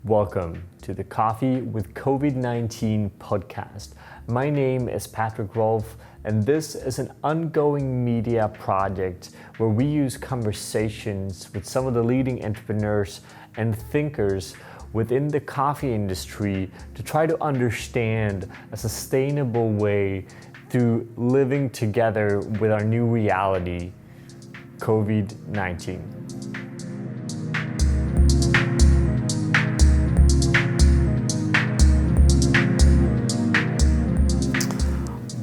Welcome to the Coffee with COVID-19 podcast. My name is Patrick Rolfe, and this is an ongoing media project where we use conversations with some of the leading entrepreneurs and thinkers within the coffee industry to try to understand a sustainable way through living together with our new reality, COVID-19.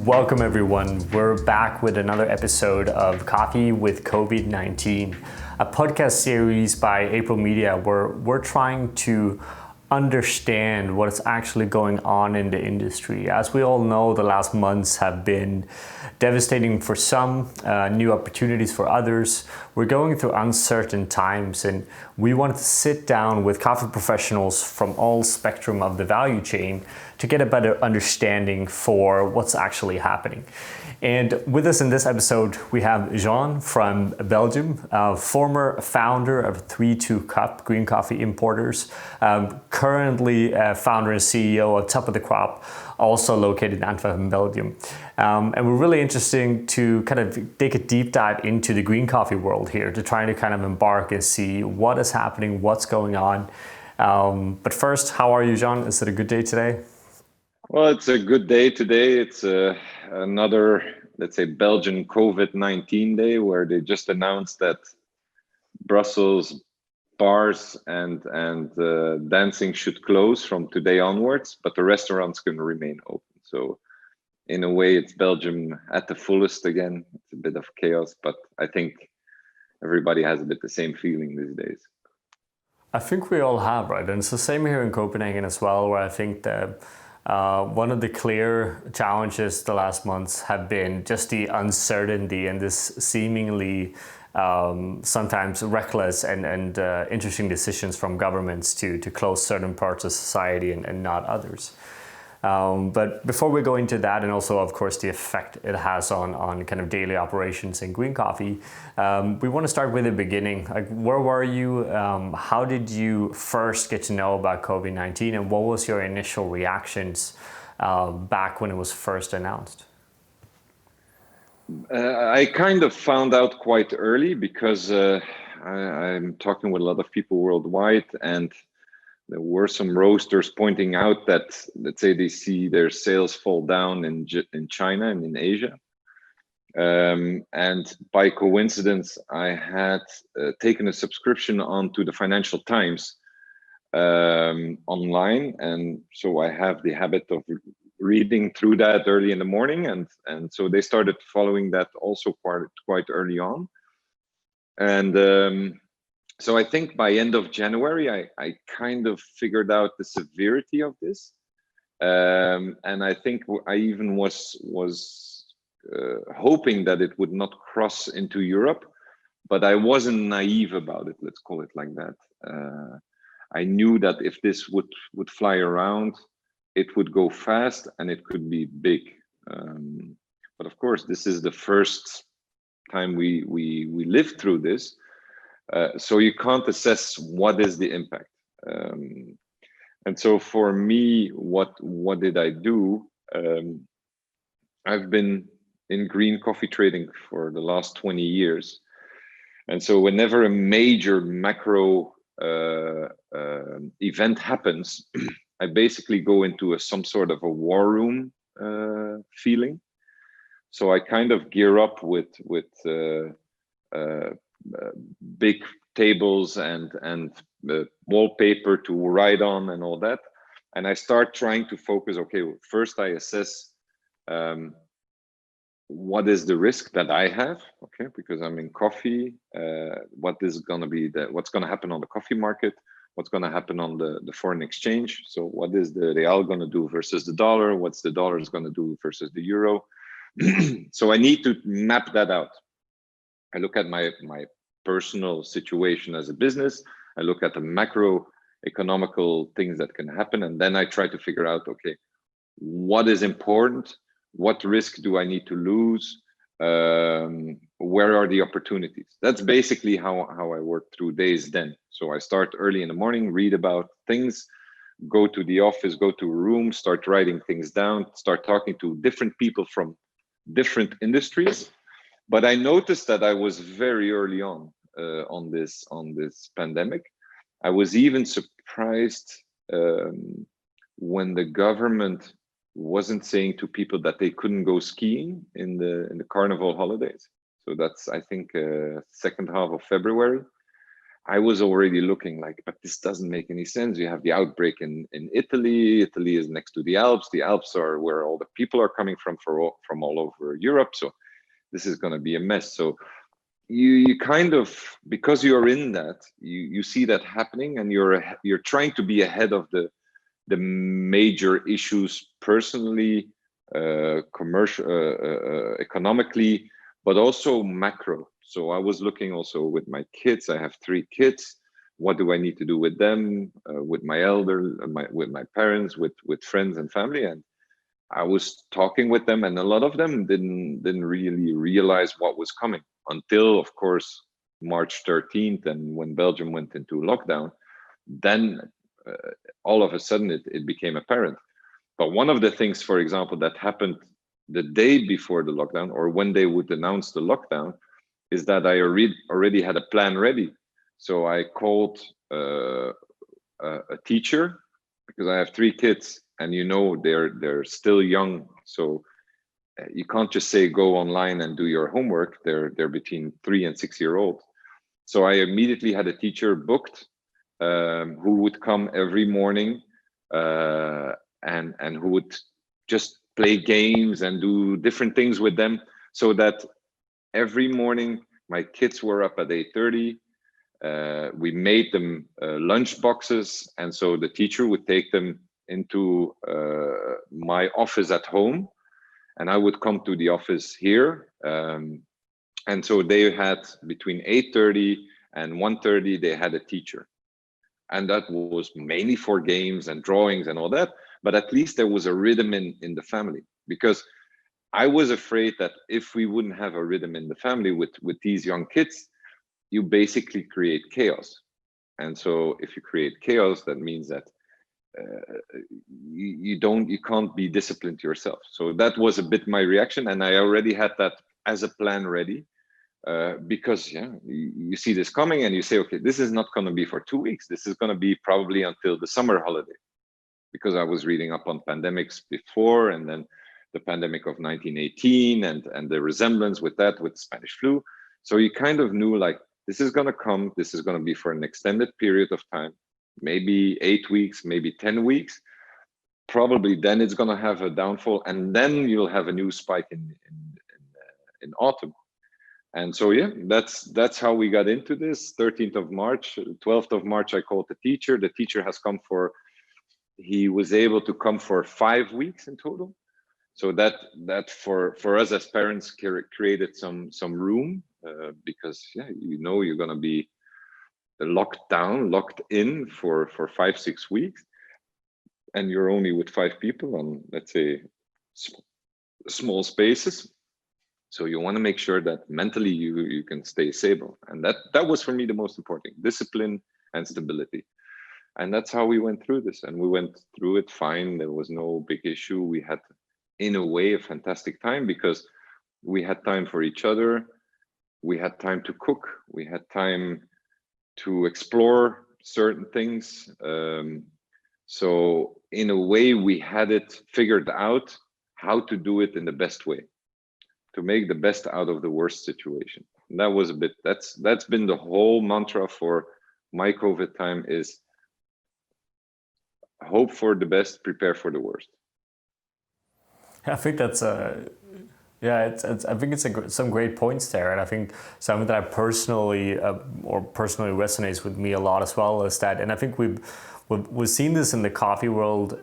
Welcome everyone. We're back with another episode of Coffee with COVID-19, a podcast series by April Media where we're trying to understand what is actually going on in the industry. As we all know, the last months have been devastating for some, new opportunities for others. We're going through uncertain times, and we wanted to sit down with coffee professionals from all spectrum of the value chain to get a better understanding for what's actually happening. And with us in this episode, we have Jean from Belgium, former founder of 3-2 Cup Green Coffee Importers, currently founder and CEO of Top of the Crop, also located in Antwerp, Belgium. And we're really interested to kind of take a deep dive into the green coffee world here, to try to kind of embark and see what is happening, what's going on. But first, how are you, Jean? Is it a good day today? Well, it's a good day today. It's another, let's say, Belgian COVID-19 day where they just announced that Brussels bars and dancing should close from today onwards, but the restaurants can remain open. So in a way, it's Belgium at the fullest again. It's a bit of chaos, but I think everybody has a bit the same feeling these days. I think we all have, right? And it's the same here in Copenhagen as well, where I think that one of the clear challenges the last months have been just the uncertainty and this seemingly sometimes reckless and interesting decisions from governments to close certain parts of society and not others. But before we go into that, and also, of course, the effect it has on kind of daily operations in green coffee, we want to start with the beginning. Like, where were you? How did you first get to know about COVID-19, and what was your initial reactions back when it was first announced? I kind of found out quite early because I'm talking with a lot of people worldwide, and there were some roasters pointing out that, let's say, they see their sales fall down in China and in Asia. And by coincidence, I had taken a subscription onto the Financial Times online. And so I have the habit of reading through that early in the morning. And so they started following that also quite early on. And so I think by end of January, I kind of figured out the severity of this. And I think I even was hoping that it would not cross into Europe, but I wasn't naive about it, let's call it like that. I knew that if this would fly around, it would go fast and it could be big. But of course, this is the first time we lived through this. So you can't assess what is the impact. And so for me, what did I do? I've been in green coffee trading for the last 20 years. And so whenever a major macro event happens, I basically go into some sort of a war room feeling. So I kind of gear up with big tables and wallpaper to write on and all that. And I start trying to focus, okay, first I assess what is the risk that I have, okay, because I'm in coffee, what's going to happen on the coffee market, what's going to happen on the foreign exchange. So what is the real going to do versus the dollar? What's the dollar is going to do versus the euro? So I need to map that out. I look at my personal situation as a business. I look at the macro economical things that can happen. And then I try to figure out, okay, what is important? What risk do I need to lose? Where are the opportunities? That's basically how I work through days then. So I start early in the morning, read about things, go to the office, go to a room, start writing things down, start talking to different people from different industries. But I noticed that I was very early on this pandemic. I was even surprised when the government wasn't saying to people that they couldn't go skiing in the carnival holidays. So that's, I think, second half of February. I was already looking like, but this doesn't make any sense. You have the outbreak in Italy. Italy is next to the Alps. The Alps are where all the people are coming from all over Europe. So this is going to be a mess. So you kind of, because you're in that, you see that happening, and you're trying to be ahead of the major issues personally, commercial, economically, but also macro. So I was looking also with my kids. I have 3 kids. What do I need to do with them, with my with my parents, with friends and family? And I was talking with them, and a lot of them didn't really realize what was coming until, of course, March 13th, and when Belgium went into lockdown. Then all of a sudden it became apparent. But one of the things, for example, that happened the day before the lockdown, or when they would announce the lockdown, is that I already had a plan ready. So I called a teacher, because I have 3 kids, and they're still young, so you can't just say go online and do your homework. They're between 3 and 6 year old. So I immediately had a teacher booked, who would come every morning, and who would just play games and do different things with them, so that every morning my kids were up at 8:30. We made them lunch boxes, and so the teacher would take them into my office at home, and I would come to the office here. And so they had between 8:30 and 1:30, they had a teacher. And that was mainly for games and drawings and all that. But at least there was a rhythm in the family, because I was afraid that if we wouldn't have a rhythm in the family with these young kids, you basically create chaos. And so if you create chaos, that means that you can't be disciplined yourself. So that was a bit my reaction, and I already had that as a plan ready, because you see this coming, and you say, okay, this is not going to be for 2 weeks. This is going to be probably until the summer holiday, because I was reading up on pandemics before, and then the pandemic of 1918 and the resemblance with that, with Spanish flu. So you kind of knew, like, this is going to come. This is going to be for an extended period of time, maybe 8 weeks, maybe 10 weeks. Probably then it's going to have a downfall, and then you'll have a new spike in autumn. And so that's how we got into this. 13th of March, 12th of March, I called the teacher. The teacher he was able to come for 5 weeks in total. So that for us as parents created some room, because you're going to be locked in for 5-6 weeks, and you're only with 5 people on, let's say, small spaces. So you want to make sure that mentally you can stay stable, and that was for me the most important: discipline and stability. And that's how we went through this, and we went through it fine. There was no big issue. We had, in a way, a fantastic time, because we had time for each other. We had time to cook. We had time to explore certain things. So in a way, we had it figured out how to do it in the best way, to make the best out of the worst situation. And that was that's been the whole mantra for my COVID time, is hope for the best, prepare for the worst. I think that's I think it's some great points there, and I think something that I personally resonates with me a lot as well is that, and I think we've seen this in the coffee world,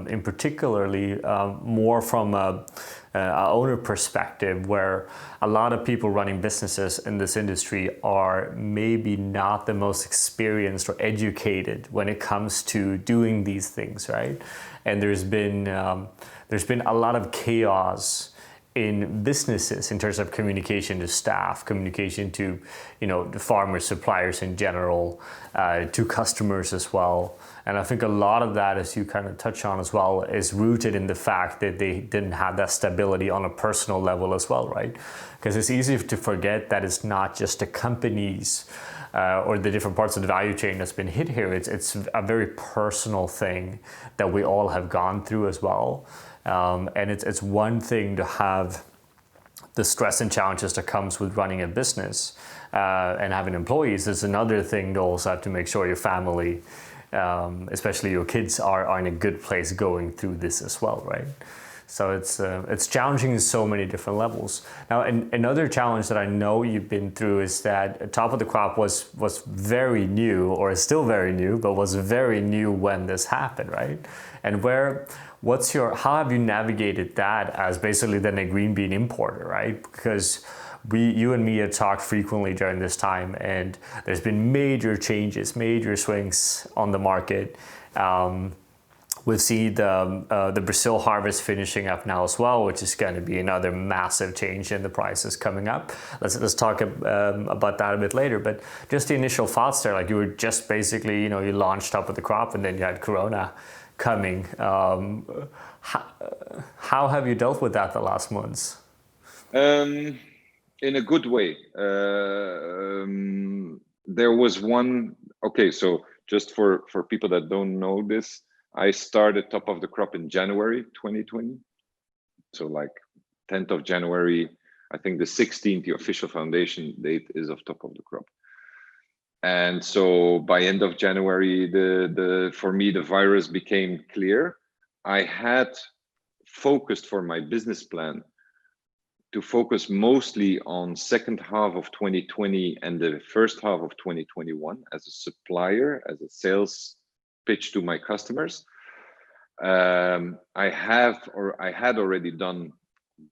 in particularly more from a owner perspective, where a lot of people running businesses in this industry are maybe not the most experienced or educated when it comes to doing these things, right? And there's been a lot of chaos in businesses in terms of communication to staff, communication to, the farmers, suppliers in general, to customers as well. And I think a lot of that, as you kind of touch on as well, is rooted in the fact that they didn't have that stability on a personal level as well, right? Because it's easy to forget that it's not just the companies or the different parts of the value chain that's been hit here. It's a very personal thing that we all have gone through as well. And it's one thing to have the stress and challenges that comes with running a business and having employees. It's another thing to also have to make sure your family, especially your kids, are in a good place going through this as well, right? So it's challenging in so many different levels. Now, another challenge that I know you've been through is that top of the crop was very new, or is still very new, but was very new when this happened, right? And how have you navigated that as basically then a green bean importer, right? Because you and me have talked frequently during this time, and there's been major changes, major swings on the market. We've seen the Brazil harvest finishing up now as well, which is going to be another massive change in the prices coming up. Let's talk about that a bit later. But just the initial thoughts there, like you were just basically, you launched top of the crop, and then you had Corona coming. How have you dealt with that the last months? In a good way. There was one. Okay, so just for people that don't know this, I started top of the crop in January 2020. So like 10th of January, I think the 16th, the official foundation date is of top of the crop. And so by end of January, for me, the virus became clear. I had focused for my business plan to focus mostly on second half of 2020 and the first half of 2021 as a supplier, as a sales pitch to my customers. I had already done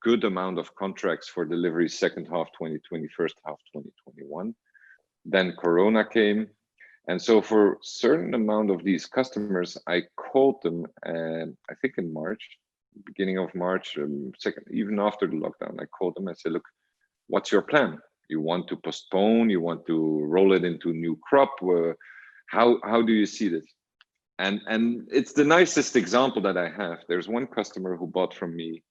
good amount of contracts for delivery second half 2020, first half 2021. Then Corona came. And so for certain amount of these customers, I called them, I think in March, beginning of March, even after the lockdown, I called them and said, look, what's your plan? You want to postpone? You want to roll it into new crop? How do you see this? And it's the nicest example that I have. There's one customer who bought from me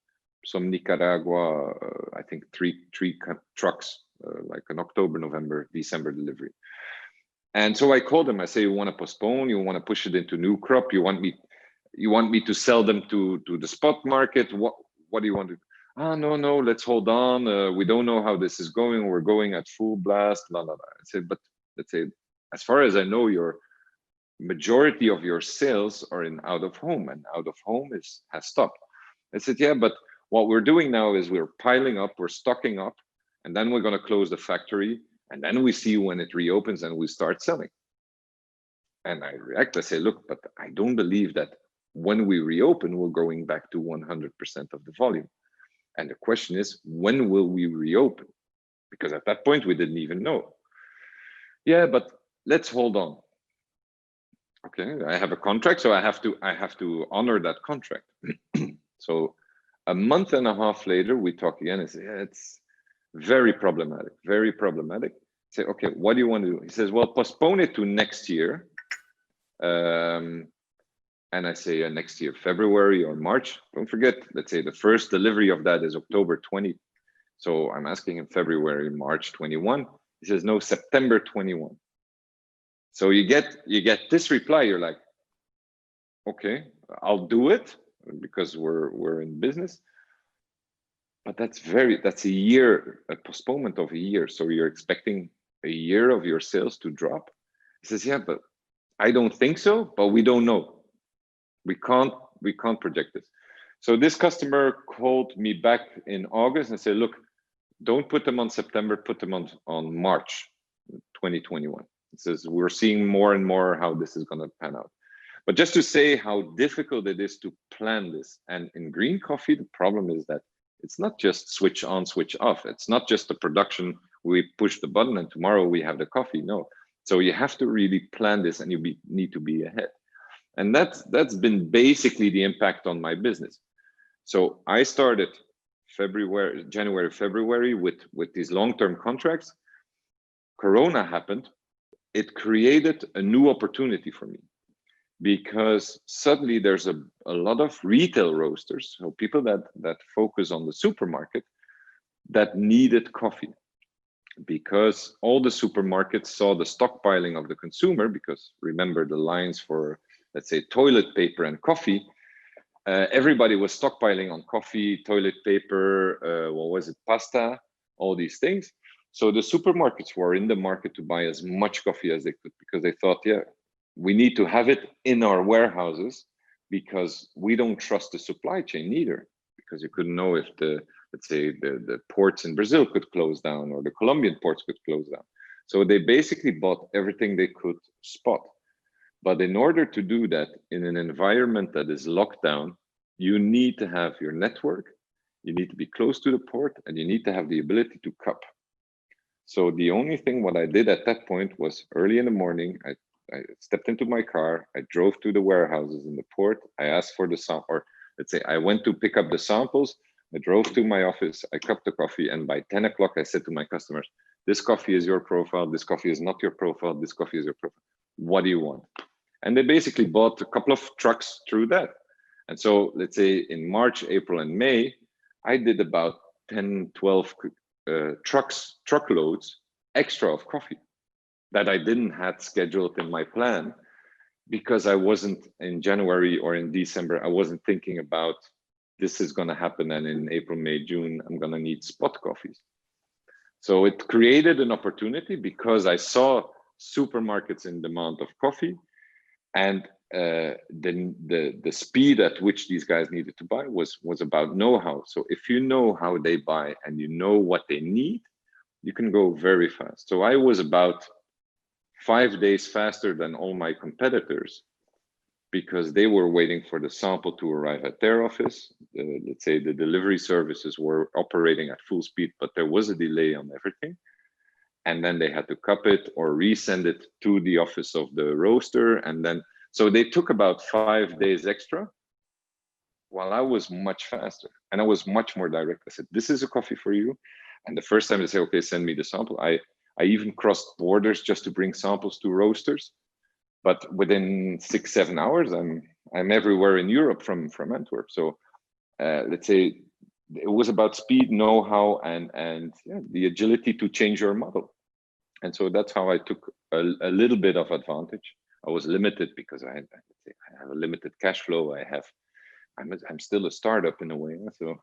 some Nicaragua, I think three trucks, like an October, November, December delivery. And so I called him. I say, you want to postpone? You want to push it into new crop? You want me to sell them to the spot market? What do you want to do? No, let's hold on. We don't know how this is going. We're going at full blast, blah, blah, blah. I said, but let's say, as far as I know, your majority of your sales are in out of home, and out of home has stopped. I said, yeah, but what we're doing now is we're piling up, we're stocking up, and then we're going to close the factory, and then we see when it reopens and we start selling. And I react, I say, look, but I don't believe that when we reopen, we're going back to 100% of the volume. And the question is, when will we reopen? Because at that point, we didn't even know. Yeah, but let's hold on. Okay, I have a contract, so I have to honor that contract. So a month and a half later, we talk again and say, yeah, it's very problematic, very problematic. I say, okay, what do you want to do? He says, well, postpone it to next year. And I say next year, February or March. Don't forget, let's say the first delivery of that is October 20. So I'm asking him February, March 21. He says, no, September 21. So you get this reply, you're like, okay, I'll do it because we're in business. But that's a year, a postponement of a year. So you're expecting a year of your sales to drop. He says, yeah, but I don't think so, but we don't know. We can't project this. So this customer called me back in August and said, look, don't put them on September, put them on March 2021. It says, we're seeing more and more how this is going to pan out. But just to say how difficult it is to plan this. And in green coffee, the problem is that it's not just switch on, switch off. It's not just the production, we push the button and tomorrow we have the coffee. No. So you have to really plan this and you need to be ahead. And that's been basically the impact on my business. So I started January, February with these long-term contracts. Corona happened. It created a new opportunity for me because suddenly there's a lot of retail roasters, so people that focus on the supermarket, that needed coffee, because all the supermarkets saw the stockpiling of the consumer, because remember the lines for, let's say, toilet paper and coffee, everybody was stockpiling on coffee, toilet paper, what was it, pasta, all these things. So the supermarkets were in the market to buy as much coffee as they could, because they thought, yeah, we need to have it in our warehouses, because we don't trust the supply chain either, because you couldn't know if let's say the ports in Brazil could close down, or the Colombian ports could close down. So they basically bought everything they could spot. But in order to do that in an environment that is locked down, you need to have your network, you need to be close to the port, and you need to have the ability to cup. So the only thing what I did at that point was, early in the morning, I stepped into my car, I drove to the warehouses in the port, I asked for the sample, or let's say I went to pick up the samples, I drove to my office, I cupped the coffee, and by 10 o'clock I said to my customers, this coffee is your profile, this coffee is not your profile, this coffee is your profile. What do you want? And they basically bought a couple of trucks through that. And so let's say in March, April, and May, I did about 10, 12 truckloads extra of coffee that I didn't had scheduled in my plan, because I wasn't in January or in December, I wasn't thinking about this is going to happen, and in April, May, June, I'm going to need spot coffees. So it created an opportunity, because I saw supermarkets in demand of coffee, and the speed at which these guys needed to buy was about know-how. So if you know how they buy and you know what they need, you can go very fast. So I was about 5 days faster than all my competitors, because they were waiting for the sample to arrive at their office. Let's say the delivery services were operating at full speed, but there was a delay on everything. And then they had to cup it or resend it to the office of the roaster. And then, so they took about 5 days extra, while I was much faster and I was much more direct. I said, this is a coffee for you. And the first time they say, okay, send me the sample. I even crossed borders just to bring samples to roasters. But within 6-7 hours, I'm everywhere in Europe from Antwerp. So let's say it was about speed, know-how, and yeah, the agility to change your model. And so that's how I took a little bit of advantage. I was limited because I have a limited cash flow. I'm still a startup in a way, so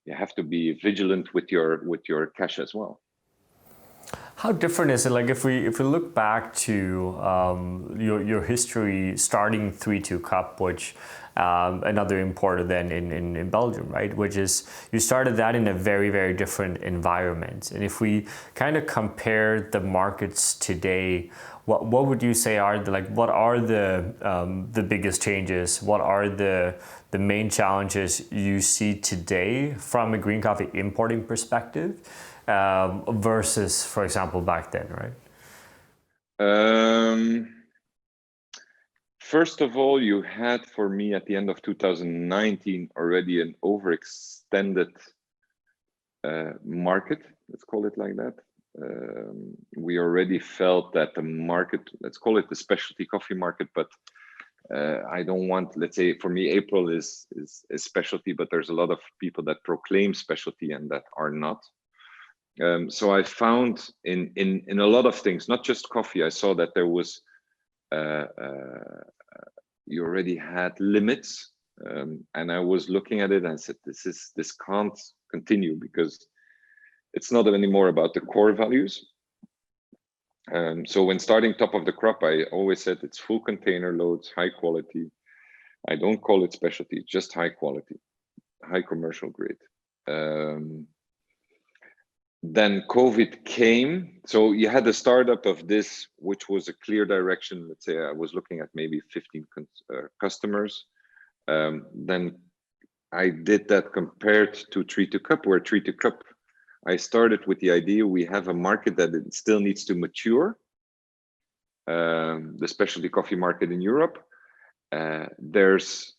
you have to be vigilant with your cash as well. How different is it? Like if we look back to your history starting 3-2 Cup, which another importer then in Belgium, right? Which is, you started that in a very, very different environment. And if we kind of compare the markets today, what would you say are what are the biggest changes? What are the main challenges you see today from a green coffee importing perspective? Versus, for example, back then, right? First of all, you had, for me, at the end of 2019 already an overextended market, let's call it like that. We already felt that the market, let's call it the specialty coffee market, but I don't want, let's say, for me, April is specialty, but there's a lot of people that proclaim specialty and that are not. So I found in a lot of things, not just coffee, I saw that there was, you already had limits. And I was looking at it and said, this can't continue, because it's not anymore about the core values. So when starting top of the crop, I always said it's full container loads, high quality. I don't call it specialty, just high quality, high commercial grade. Then COVID came. So you had the startup of this, which was a clear direction. Let's say I was looking at maybe 15 customers. Then I did that compared to 3-2 Cup, where 3-2 Cup, I started with the idea we have a market that it still needs to mature. The specialty coffee market in Europe. There's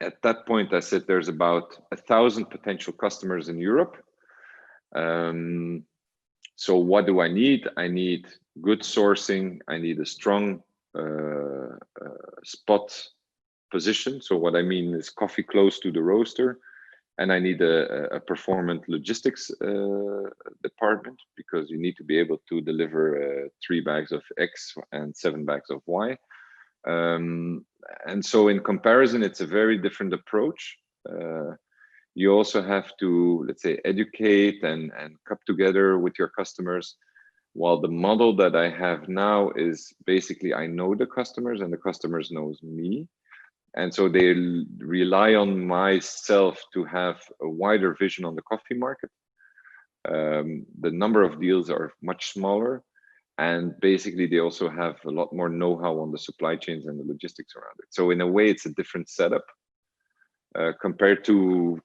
at that point, I said there's about 1,000 potential customers in Europe. So what do I need? I need good sourcing. I need a strong spot position. So what I mean is coffee close to the roaster. And I need a performant logistics department, because you need to be able to deliver 3 bags of X and 7 bags of Y. And so in comparison, it's a very different approach. You also have to, let's say, educate and come together with your customers. While the model that I have now is basically I know the customers and the customers knows me. And so they rely on myself to have a wider vision on the coffee market. The number of deals are much smaller. And basically, they also have a lot more know-how on the supply chains and the logistics around it. So in a way, it's a different setup compared to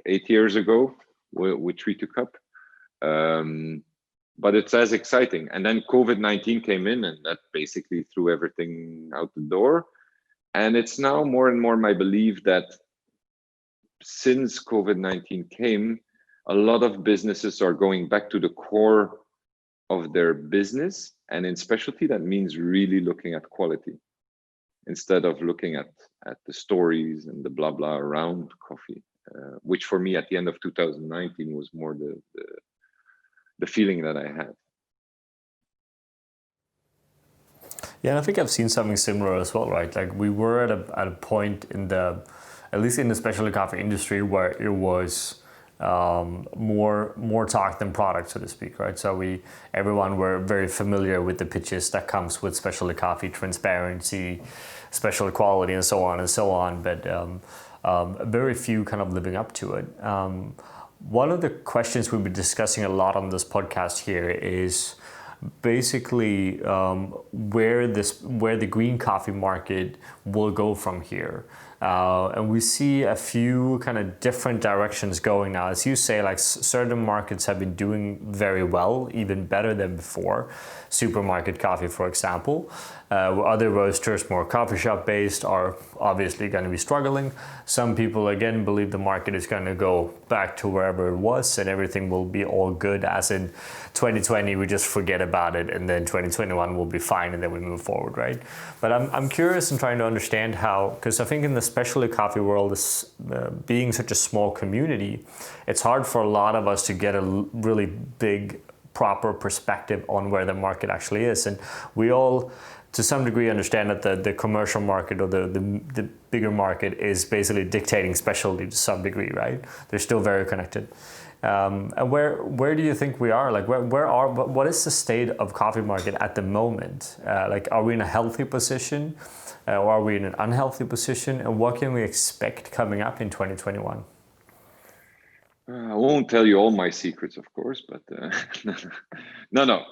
8 years ago with Tree to Cup. But it's as exciting. And then COVID-19 came in, and that basically threw everything out the door. And it's now more and more my belief that since COVID-19 came, a lot of businesses are going back to the core of their business. And in specialty, that means really looking at quality instead of looking at the stories and the blah, blah around coffee, which for me at the end of 2019 was more the feeling that I had. Yeah, and I think I've seen something similar as well, right? Like we were at a point in at least in the specialty coffee industry, where it was more talk than product, so to speak, right? So everyone were very familiar with the pitches that comes with specialty coffee, transparency, special quality, and so on. But very few kind of living up to it. One of the questions we've been discussing a lot on this podcast here is basically where the green coffee market will go from here. And we see a few kind of different directions going now. As you say, like certain markets have been doing very well, even better than before. Supermarket coffee, for example. Other roasters, more coffee shop based, are obviously going to be struggling. Some people, again, believe the market is going to go back to wherever it was and everything will be all good, as in 2020, we just forget about it, and then 2021 will be fine, and then we move forward, right? But I'm curious in trying to understand how, because I think in the specialty coffee world, being such a small community, it's hard for a lot of us to get a really big, proper perspective on where the market actually is. And we all, to some degree, understand that the commercial market or the bigger market is basically dictating specialty to some degree, right? They're still very connected. And where do you think we are? Like what is the state of coffee market at the moment? Like, are we in a healthy position? Or are we in an unhealthy position? And what can we expect coming up in 2021? I won't tell you all my secrets, of course, but no.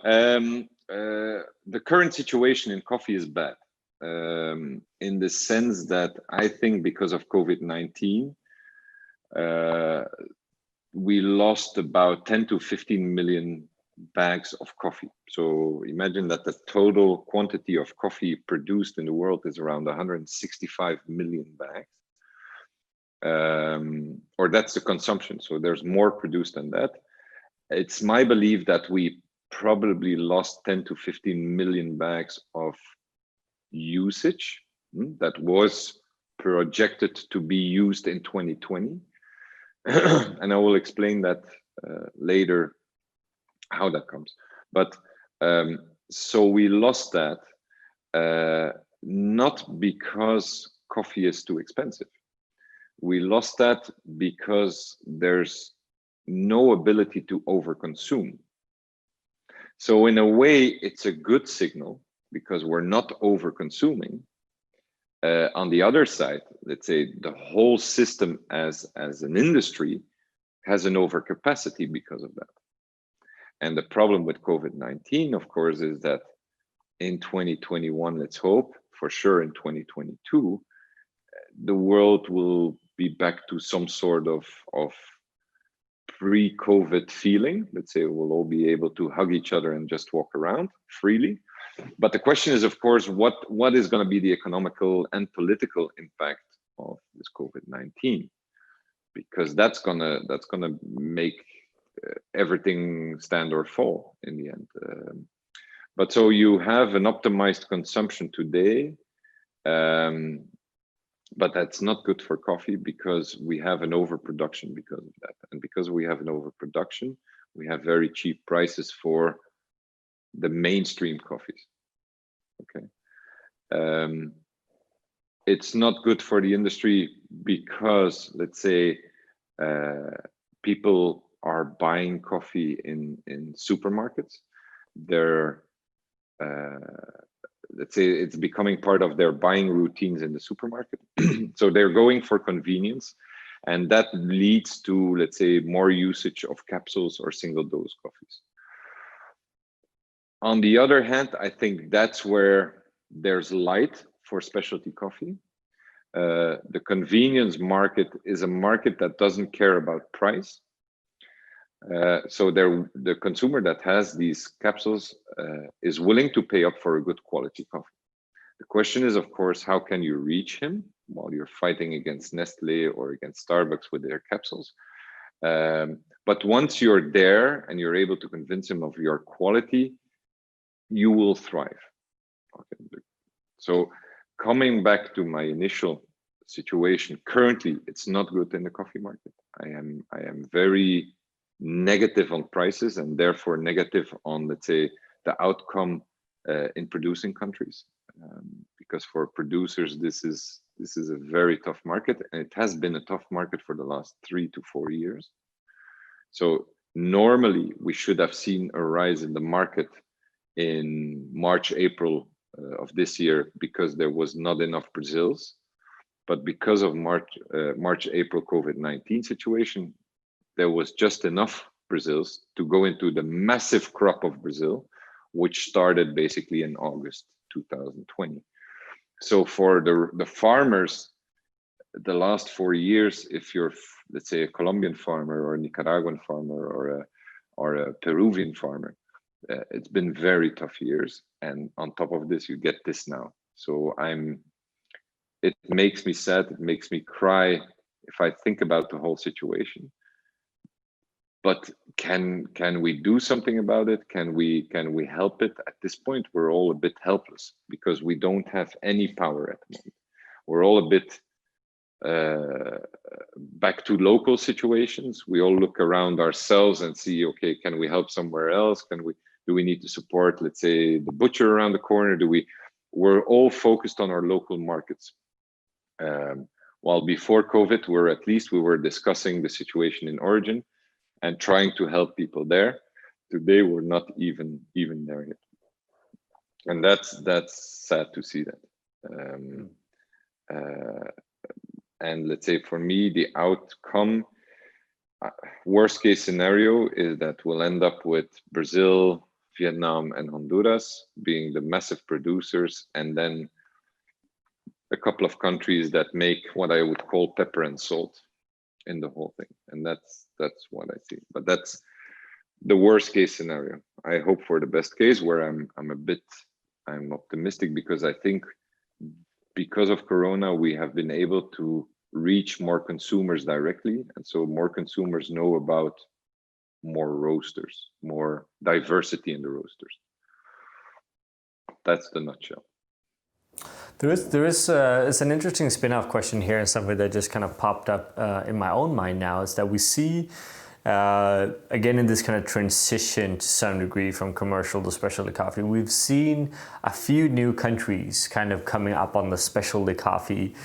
The current situation in coffee is bad, in the sense that I think because of COVID-19, we lost about 10 to 15 million bags of coffee. So imagine that the total quantity of coffee produced in the world is around 165 million bags. Or that's the consumption. So there's more produced than that. It's my belief that we probably lost 10 to 15 million bags of usage that was projected to be used in 2020. And I will explain that later, how that comes. But so we lost that, not because coffee is too expensive. We lost that because there's no ability to overconsume. So in a way, it's a good signal because we're not overconsuming. On the other side, let's say the whole system as an industry has an overcapacity because of that. And the problem with COVID-19, of course, is that in 2021, let's hope, for sure in 2022, the world will be back to some sort of pre-COVID feeling. Let's say we'll all be able to hug each other and just walk around freely. But the question is, of course, what is going to be the economical and political impact of this COVID-19, because that's gonna make everything stand or fall in the end. But so you have an optimized consumption today, but that's not good for coffee, because we have an overproduction because of that. And because we have an overproduction, we have very cheap prices for the mainstream coffees. Okay. It's not good for the industry because, let's say, people are buying coffee in supermarkets. They're let's say it's becoming part of their buying routines in the supermarket. So they're going for convenience, and that leads to, let's say, more usage of capsules or single dose coffees. On the other hand, I think that's where there's light for specialty coffee. The convenience market is a market that doesn't care about price. So the consumer that has these capsules is willing to pay up for a good quality coffee. The question is, of course, how can you reach him while you're fighting against Nestle or against Starbucks with their capsules? But once you're there and you're able to convince him of your quality, you will thrive. Okay. So coming back to my initial situation, currently it's not good in the coffee market. I am very negative on prices, and therefore negative on, let's say, the outcome in producing countries, because for producers this is a very tough market, and it has been a tough market for the last 3 to 4 years. So normally we should have seen a rise in the market in March, April of this year, because there was not enough Brazils. But because of March, April COVID-19 situation, there was just enough Brazils to go into the massive crop of Brazil, which started basically in August 2020. So for the farmers, the last 4 years, if you're, let's say, a Colombian farmer or a Nicaraguan farmer or a Peruvian farmer, it's been very tough years. And on top of this, you get this now. So it makes me sad, it makes me cry if I think about the whole situation. But can we do something about it? Can we help it? At this point, we're all a bit helpless because we don't have any power at the moment. We're all a bit back to local situations. We all look around ourselves and see, okay, can we help somewhere else? Do we need to support, let's say, the butcher around the corner? We're all focused on our local markets. While before COVID, we were discussing the situation in origin and trying to help people there. Today, we're not even there yet. And that's sad to see that. And let's say for me, the outcome, worst case scenario is that we'll end up with Brazil, Vietnam, and Honduras being the massive producers, and then a couple of countries that make what I would call pepper and salt in the whole thing. And that's what I see. But that's the worst case scenario. I hope for the best case, where I'm optimistic, because I think because of Corona, we have been able to reach more consumers directly. And so more consumers know about more roasters, more diversity in the roasters. That's the nutshell. There is it's an interesting spin-off question here, and something that just kind of popped up in my own mind now, is that we see again in this kind of transition to some degree from commercial to specialty coffee, we've seen a few new countries kind of coming up on the specialty coffee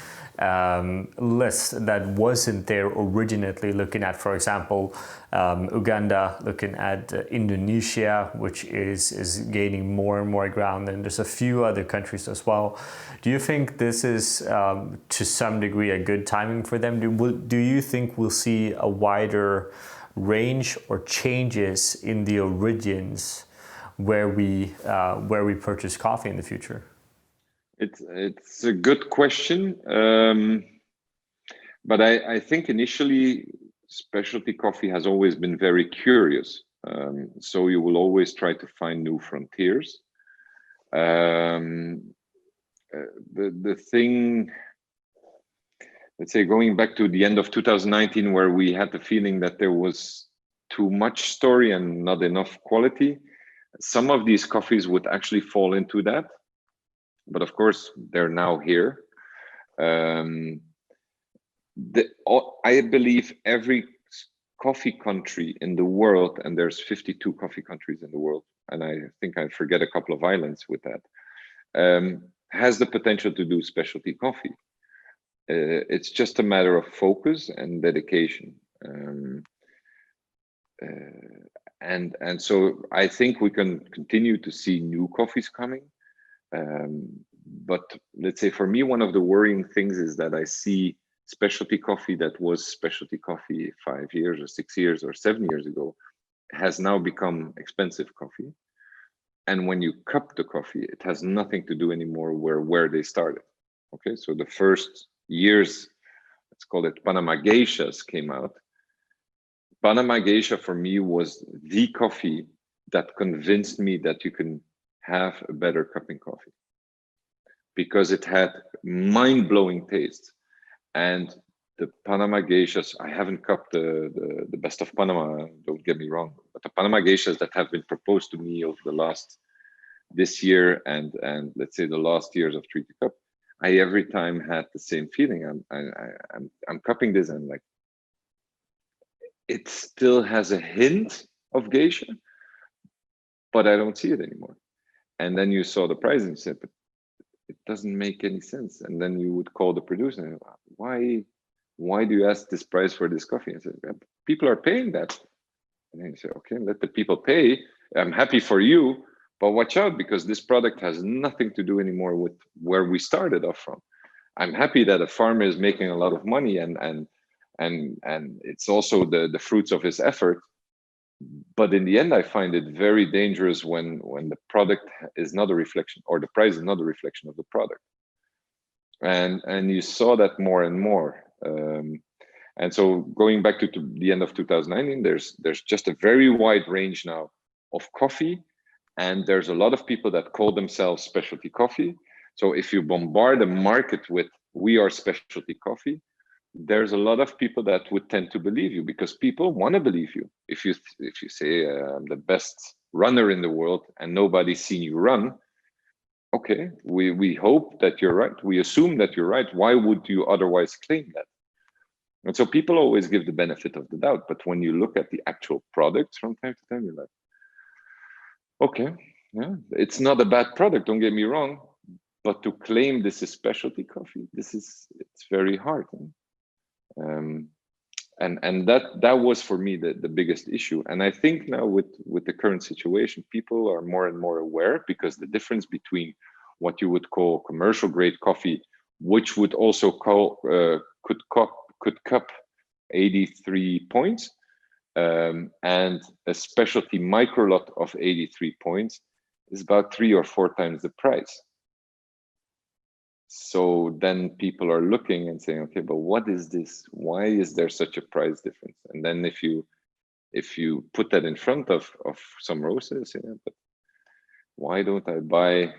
list that wasn't there originally, looking at, for example, Uganda, looking at Indonesia, which is gaining more and more ground, and there's a few other countries as well. Do you think this is to some degree a good timing for them? Do you think we'll see a wider range or changes in the origins where we purchase coffee in the future? It's a good question, but I think initially specialty coffee has always been very curious, so you will always try to find new frontiers. The thing, let's say going back to the end of 2019, where we had the feeling that there was too much story and not enough quality, some of these coffees would actually fall into that. But of course, they're now here. I believe every coffee country in the world, and there's 52 coffee countries in the world, and I think I forget a couple of islands with that, has the potential to do specialty coffee. It's just a matter of focus and dedication. And so I think we can continue to see new coffees coming. But let's say for me, one of the worrying things is that I see specialty coffee that was specialty coffee 5 years or 6 years or 7 years ago has now become expensive coffee. And when you cup the coffee, it has nothing to do anymore where they started. Okay, so the first years, let's call it Panama Geishas, came out. Panama Geisha for me was the coffee that convinced me that you can have a better cupping coffee, because it had mind-blowing taste. And the Panama Geishas, I haven't cupped the best of Panama, don't get me wrong, but the Panama Geishas that have been proposed to me over this year and let's say the last years of Treaty Cup, I every time had the same feeling. I'm cupping this and like, it still has a hint of geisha, but I don't see it anymore. And then you saw the price and you said, but it doesn't make any sense. And then you would call the producer and why do you ask this price for this coffee? And I said, people are paying that. And then you say, okay, let the people pay. I'm happy for you, but watch out, because this product has nothing to do anymore with where we started off from. I'm happy that a farmer is making a lot of money and it's also the fruits of his effort. But in the end, I find it very dangerous when the product is not a reflection, or the price is not a reflection of the product. And you saw that more and more. And so going back to the end of 2019, there's just a very wide range now of coffee, and there's a lot of people that call themselves specialty coffee. So if you bombard the market with "we are specialty coffee," there's a lot of people that would tend to believe you, because people want to believe you. If you say I'm the best runner in the world and nobody's seen you run, okay, we hope that you're right. We assume that you're right. Why would you otherwise claim that? And so people always give the benefit of the doubt. But when you look at the actual products from time to time, you're like, okay, yeah, it's not a bad product, don't get me wrong. But to claim this is specialty coffee, it's very hard. And that was for me the biggest issue. And I think now with the current situation, people are more and more aware, because the difference between what you would call commercial grade coffee, which would also could cup 83 points, and a specialty micro lot of 83 points is about 3 or 4 times the price. So then people are looking and saying, okay, but what is this? Why is there such a price difference? And then if you put that in front of some roasters, yeah, but why don't I buy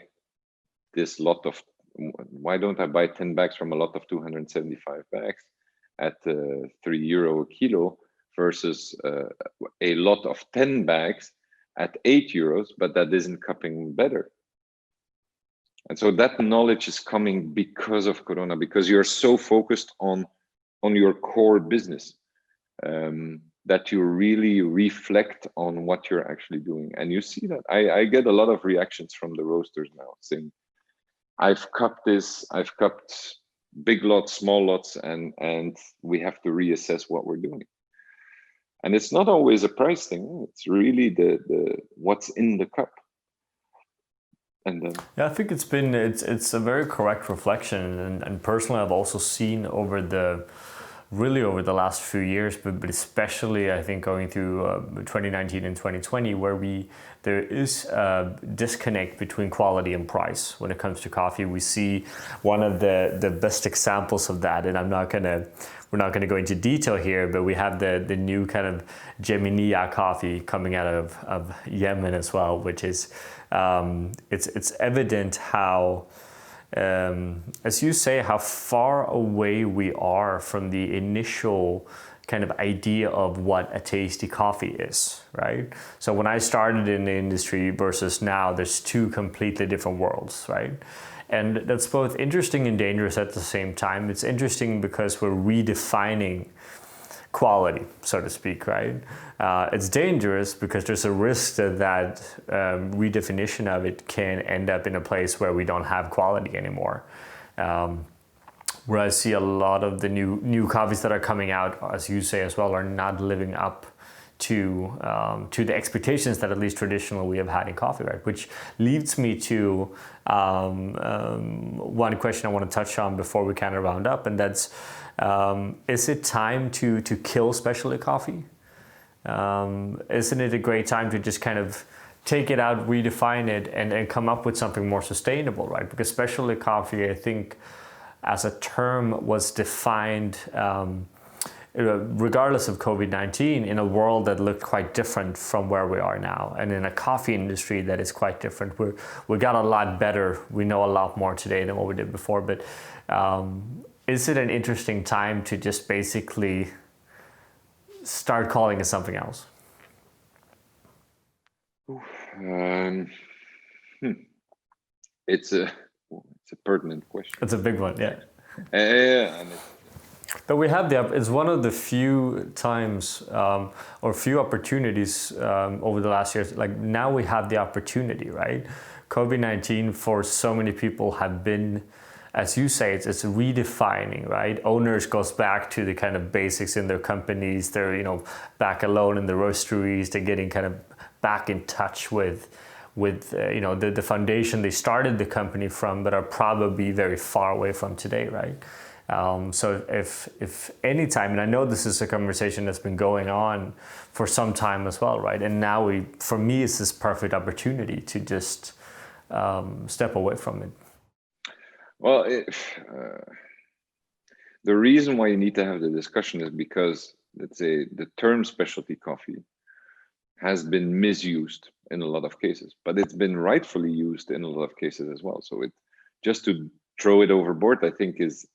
this lot of, why don't I buy 10 bags from a lot of 275 bags at €3 a kilo versus a lot of 10 bags at €8, but that isn't cupping better? And so that knowledge is coming because of Corona, because you're so focused on your core business that you really reflect on what you're actually doing. And you see that. I get a lot of reactions from the roasters now saying, I've cupped this, I've cupped big lots, small lots, and we have to reassess what we're doing. And it's not always a price thing. It's really the what's in the cup. Yeah, I think it's a very correct reflection, and personally I've also seen over the last few years, but especially I think going through 2019 and 2020, where there is a disconnect between quality and price when it comes to coffee. We see one of the best examples of that, and we're not gonna go into detail here, but we have the new kind of Jeminiya coffee coming out of Yemen as well, which is it's evident how as you say, how far away we are from the initial kind of idea of what a tasty coffee is, right? So when I started in the industry versus now, there's two completely different worlds, right? And that's both interesting and dangerous at the same time. It's interesting because we're redefining quality, so to speak, right? It's dangerous because there's a risk that redefinition of it can end up in a place where we don't have quality anymore. Where I see a lot of the new coffees that are coming out, as you say as well, are not living up to the expectations that at least traditionally we have had in coffee, right? Which leads me to one question I want to touch on before we kind of round up, and that's, is it time to kill specialty coffee? Isn't it a great time to just kind of take it out, redefine it, and come up with something more sustainable, right? Because specialty coffee, I think, as a term was defined regardless of COVID-19 in a world that looked quite different from where we are now, and in a coffee industry that is quite different. We got a lot better. We know a lot more today than what we did before, but is it an interesting time to just basically start calling it something else? It's a pertinent question. It's a big one, yeah. Yeah, and but we have it's one of the few times or few opportunities over the last years. Like now we have the opportunity, right? COVID-19 for so many people have been, as you say, it's redefining, right? Owners goes back to the kind of basics in their companies. They're, back alone in the roasteries. They're getting kind of back in touch with the foundation they started the company from, but are probably very far away from today, right? So if any time, and I know this is a conversation that's been going on for some time as well, right? And now for me, it's this perfect opportunity to just step away from it. Well, the reason why you need to have the discussion is because, let's say, the term specialty coffee has been misused in a lot of cases, but it's been rightfully used in a lot of cases as well. So just to throw it overboard, I think is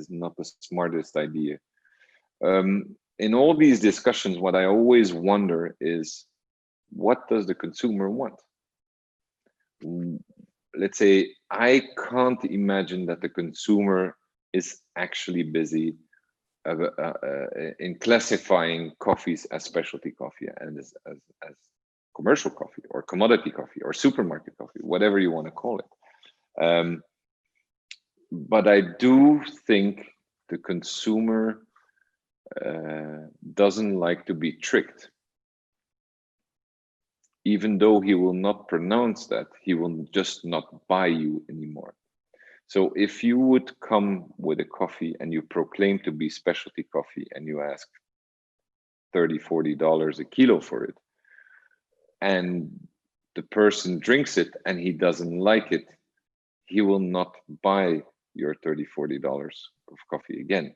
not the smartest idea. In all these discussions, what I always wonder is, what does the consumer want? Let's say I can't imagine that the consumer is actually busy in classifying coffees as specialty coffee and as commercial coffee or commodity coffee or supermarket coffee, whatever you want to call it. But I do think the consumer doesn't like to be tricked. Even though he will not pronounce that, he will just not buy you anymore. So if you would come with a coffee and you proclaim to be specialty coffee and you ask $30, $40 a kilo for it, and the person drinks it and he doesn't like it, he will not buy your $30, $40 of coffee again.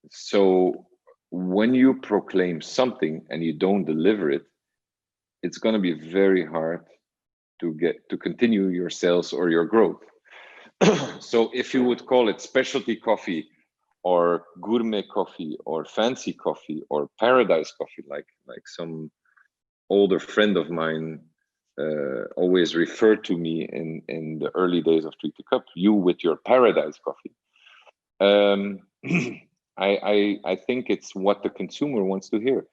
So when you proclaim something and you don't deliver it, it's going to be very hard to continue your sales or your growth. So if you would call it specialty coffee or gourmet coffee or fancy coffee or paradise coffee, like some older friend of mine always referred to me in the early days of Treat the Cup, you with your paradise coffee. I think it's what the consumer wants to hear.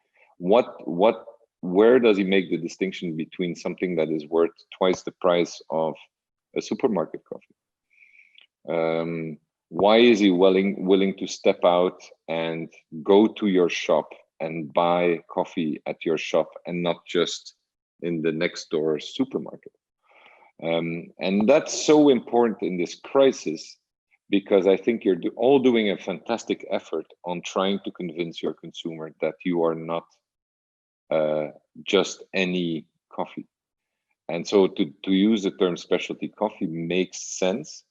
Where does he make the distinction between something that is worth twice the price of a supermarket coffee? Why is he willing to step out and go to your shop and buy coffee at your shop and not just in the next door supermarket? And that's so important in this crisis, because I think you're all doing a fantastic effort on trying to convince your consumer that you are not just any coffee. And so to use the term specialty coffee makes sense.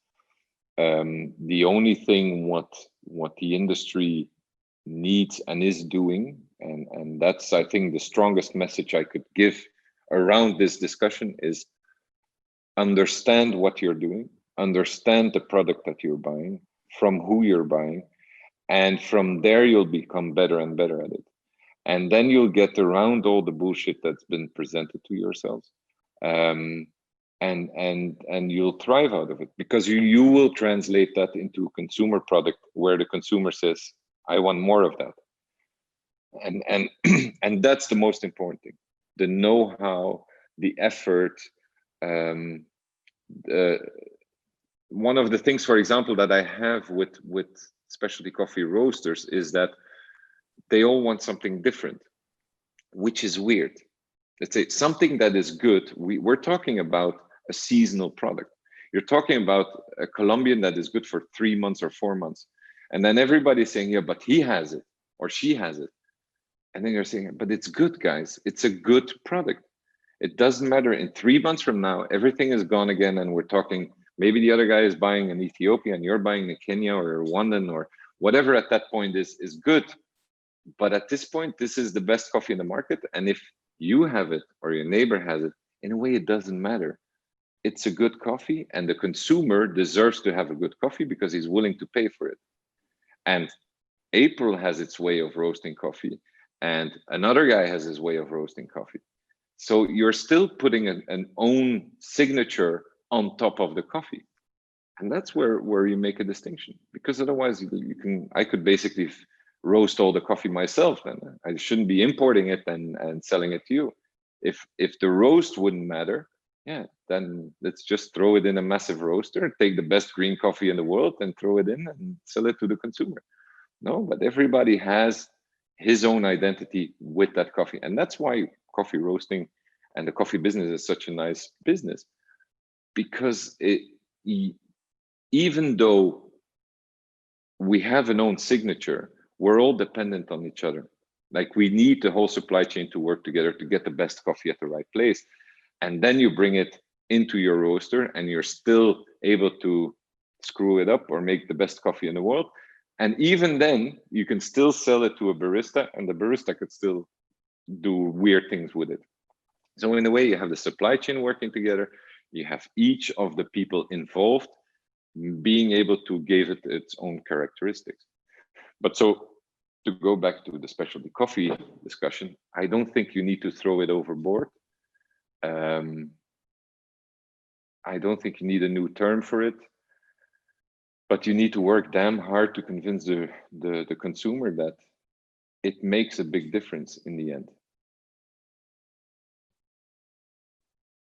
The only thing what the industry needs and is doing, and that's, I think, the strongest message I could give around this discussion, is understand what you're doing, understand the product that you're buying, from who you're buying, and from there you'll become better and better at it. And then you'll get around all the bullshit that's been presented to yourselves. And you'll thrive out of it, because you will translate that into a consumer product where the consumer says, I want more of that. And and that's the most important thing: the know-how, the effort. One of the things, for example, that I have with specialty coffee roasters is that they all want something different, which is weird. Let's say something that is good. We're talking about a seasonal product. You're talking about a Colombian that is good for 3 months or 4 months, and then everybody's saying, yeah, but he has it or she has it. And then you're saying, but it's good, guys. It's a good product. It doesn't matter. In 3 months from now, everything is gone again. And we're talking, maybe the other guy is buying in Ethiopia and you're buying in Kenya or Rwandan or whatever at that point is good. But at this point, this is the best coffee in the market. And if you have it or your neighbor has it, in a way, it doesn't matter. It's a good coffee, and the consumer deserves to have a good coffee because he's willing to pay for it. And April has its way of roasting coffee, and another guy has his way of roasting coffee. So you're still putting an own signature on top of the coffee. And that's where you make a distinction, because otherwise I could basically roast all the coffee myself, and I shouldn't be importing it and selling it to you. If the roast wouldn't matter, yeah, then let's just throw it in a massive roaster, take the best green coffee in the world and throw it in and sell it to the consumer. No, but everybody has his own identity with that coffee. And that's why coffee roasting and the coffee business is such a nice business, because even though we have an own signature, we're all dependent on each other. Like, we need the whole supply chain to work together to get the best coffee at the right place. And then you bring it into your roaster and you're still able to screw it up or make the best coffee in the world. And even then you can still sell it to a barista, and the barista could still do weird things with it. So in a way, you have the supply chain working together. You have each of the people involved being able to give it its own characteristics. But so to go back to the specialty coffee discussion, I don't think you need to throw it overboard. I don't think you need a new term for it, but you need to work damn hard to convince the consumer that it makes a big difference in the end.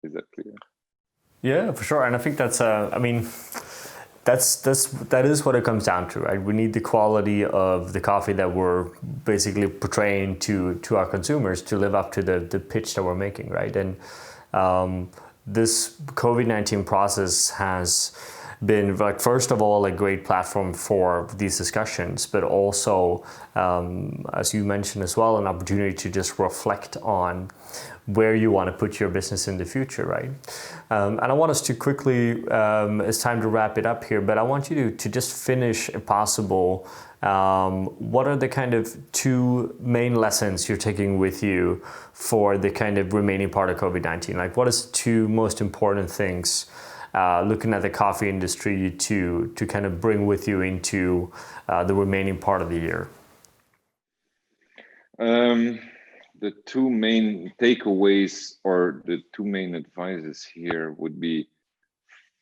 Is that clear? Yeah, for sure. And I think that's, that is what it comes down to, right? We need the quality of the coffee that we're basically portraying to our consumers to live up to the pitch that we're making, right? And this COVID-19 process has been, like, first of all, a great platform for these discussions, but also, as you mentioned as well, an opportunity to just reflect on where you want to put your business in the future, right? And I want us to quickly, it's time to wrap it up here, but I want you to just finish, if possible, what are the kind of 2 main lessons you're taking with you for the kind of remaining part of COVID-19? Like, what is 2 most important things looking at the coffee industry to kind of bring with you into the remaining part of the year? The 2 main takeaways or the 2 main advices here would be: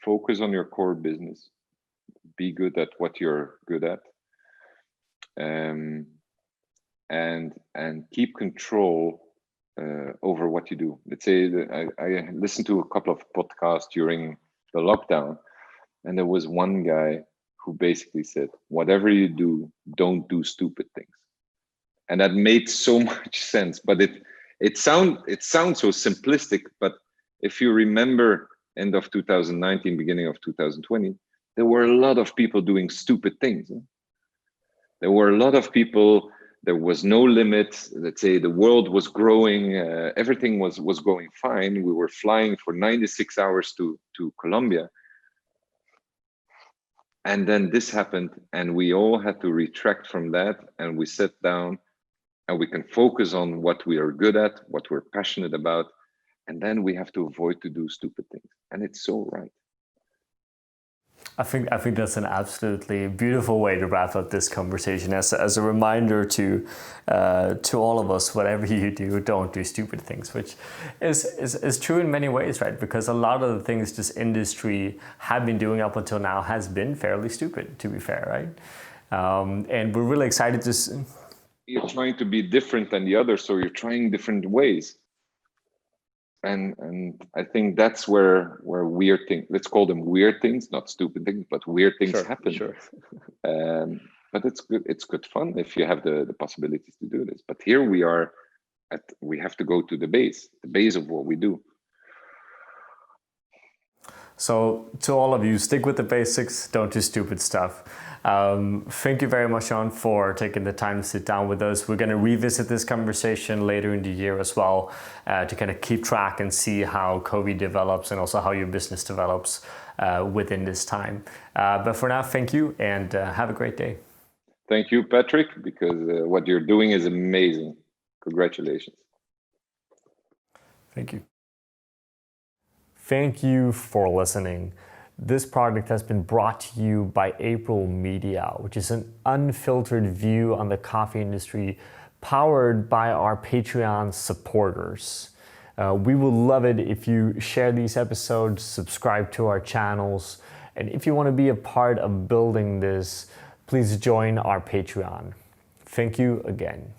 focus on your core business, be good at what you're good at, and keep control over what you do. Let's say that I listened to a couple of podcasts during the lockdown, and there was one guy who basically said, whatever you do, don't do stupid things. And that made so much sense, but it sounds so simplistic. But if you remember, end of 2019, beginning of 2020, there were a lot of people doing stupid things. There were a lot of people. There was no limit. Let's say the world was growing. Everything was going fine. We were flying for 96 hours to Colombia. And then this happened, and we all had to retract from that, and we sat down, and we can focus on what we are good at, what we're passionate about, and then we have to avoid to do stupid things. And it's so right. I think that's an absolutely beautiful way to wrap up this conversation as a reminder to all of us, whatever you do, don't do stupid things, which is true in many ways, right? Because a lot of the things this industry have been doing up until now has been fairly stupid, to be fair, right? And we're really excited to you're trying to be different than the others, so you're trying different ways. And I think that's where weird things, let's call them weird things, not stupid things, but weird things happen. Sure. But it's good fun if you have the possibilities to do this. But here we are we have to go to the base of what we do. So to all of you, stick with the basics, don't do stupid stuff. Thank you very much, Jean, for taking the time to sit down with us. We're going to revisit this conversation later in the year as well, to kind of keep track and see how COVID develops and also how your business develops within this time. But for now, thank you and have a great day. Thank you, Patrick, because what you're doing is amazing. Congratulations. Thank you. Thank you for listening. This project has been brought to you by April Media, which is an unfiltered view on the coffee industry powered by our Patreon supporters. We would love it if you share these episodes, subscribe to our channels, and if you want to be a part of building this, please join our Patreon. Thank you again.